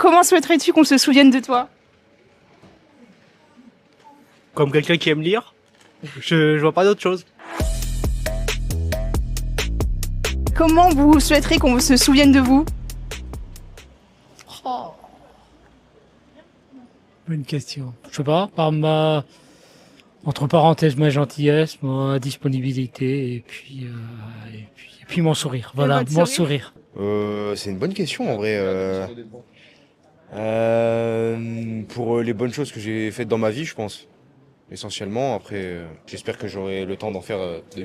Comment souhaiterais-tu qu'on se souvienne de toi? Comme quelqu'un qui aime lire. Je vois pas d'autre chose. Comment vous souhaiterez qu'on se souvienne de vous? Bonne question. Je sais pas, par ma, entre parenthèses, ma gentillesse, ma disponibilité, et puis mon sourire. Voilà, votre mon sourire sourire. C'est une bonne question en vrai. Pour les bonnes choses que j'ai faites dans ma vie, je pense. Essentiellement, après, j'espère que j'aurai le temps d'en faire de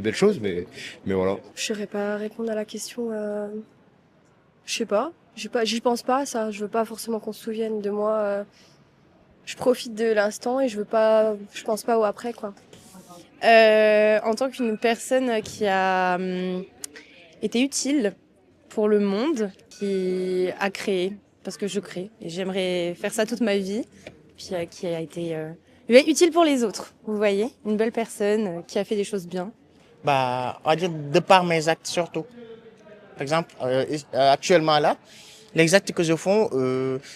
belles choses, mais voilà. Je saurais pas répondre à la question. Je sais pas. J'y pense pas à ça. Je veux pas forcément qu'on se souvienne de moi. Je profite de l'instant et je pense pas au après, quoi. En tant qu'une personne qui a été utile pour le monde, qui a créé, parce que je crée, et j'aimerais faire ça toute ma vie, puis qui a été utile pour les autres, vous voyez, une belle personne qui a fait des choses bien. On va dire de par mes actes surtout. Par exemple, actuellement là, les actes que je fais,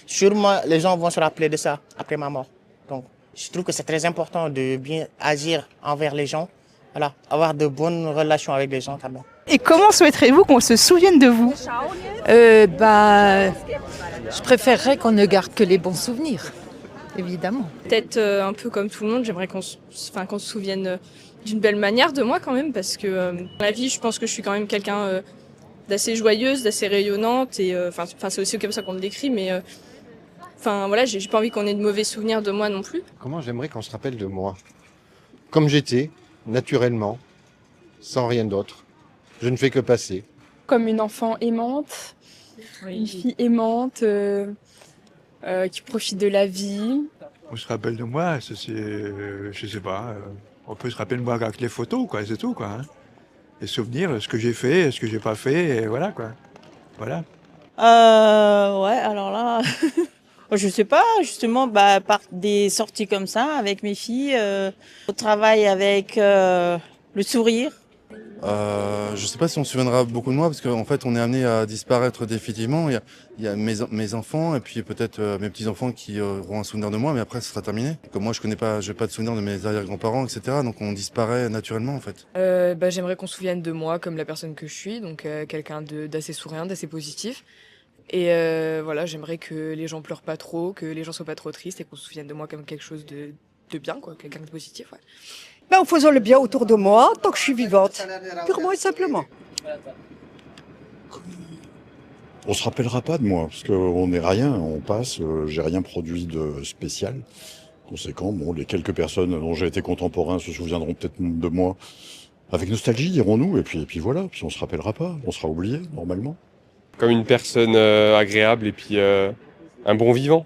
sûrement les gens vont se rappeler de ça après ma mort. Donc, je trouve que c'est très important de bien agir envers les gens, voilà, avoir de bonnes relations avec les gens quand même. Et comment souhaiterez-vous qu'on se souvienne de vous? Je préférerais qu'on ne garde que les bons souvenirs, évidemment. Peut-être un peu comme tout le monde, j'aimerais qu'on se souvienne d'une belle manière de moi quand même, parce que dans la vie, je pense que je suis quand même quelqu'un d'assez joyeuse, d'assez rayonnante, et c'est aussi comme ça qu'on me décrit, mais voilà, j'ai pas envie qu'on ait de mauvais souvenirs de moi non plus. Comment j'aimerais qu'on se rappelle de moi? Comme j'étais, naturellement, sans rien d'autre. Je ne fais que passer. Comme une enfant aimante, une fille aimante, qui profite de la vie. On se rappelle de moi, je sais pas, on peut se rappeler de moi avec les photos, quoi, c'est tout, quoi. Hein. Les souvenirs, ce que j'ai fait, ce que j'ai pas fait, et voilà, quoi. Voilà. Ouais, alors là, je sais pas, justement, par des sorties comme ça, avec mes filles, au travail avec le sourire. Je sais pas si on se souviendra beaucoup de moi parce qu'en fait on est amené à disparaître définitivement. Il y a mes enfants et puis peut-être mes petits-enfants qui auront un souvenir de moi, mais après ce sera terminé. Comme moi j'ai pas de souvenir de mes arrière-grands-parents, etc. Donc on disparaît naturellement en fait. J'aimerais qu'on se souvienne de moi comme la personne que je suis, donc quelqu'un d'assez souriant, d'assez positif. Et voilà, j'aimerais que les gens pleurent pas trop, que les gens soient pas trop tristes et qu'on se souvienne de moi comme quelque chose de bien, quoi, quelqu'un de positif. Ouais. En faisant le bien autour de moi, tant que je suis vivante, purement et simplement. On se rappellera pas de moi, parce qu'on n'est rien, on passe, j'ai rien produit de spécial. Conséquent, les quelques personnes dont j'ai été contemporain se souviendront peut-être de moi avec nostalgie, dirons-nous, et puis voilà, puis on se rappellera pas, on sera oublié, normalement. Comme une personne agréable et puis un bon vivant.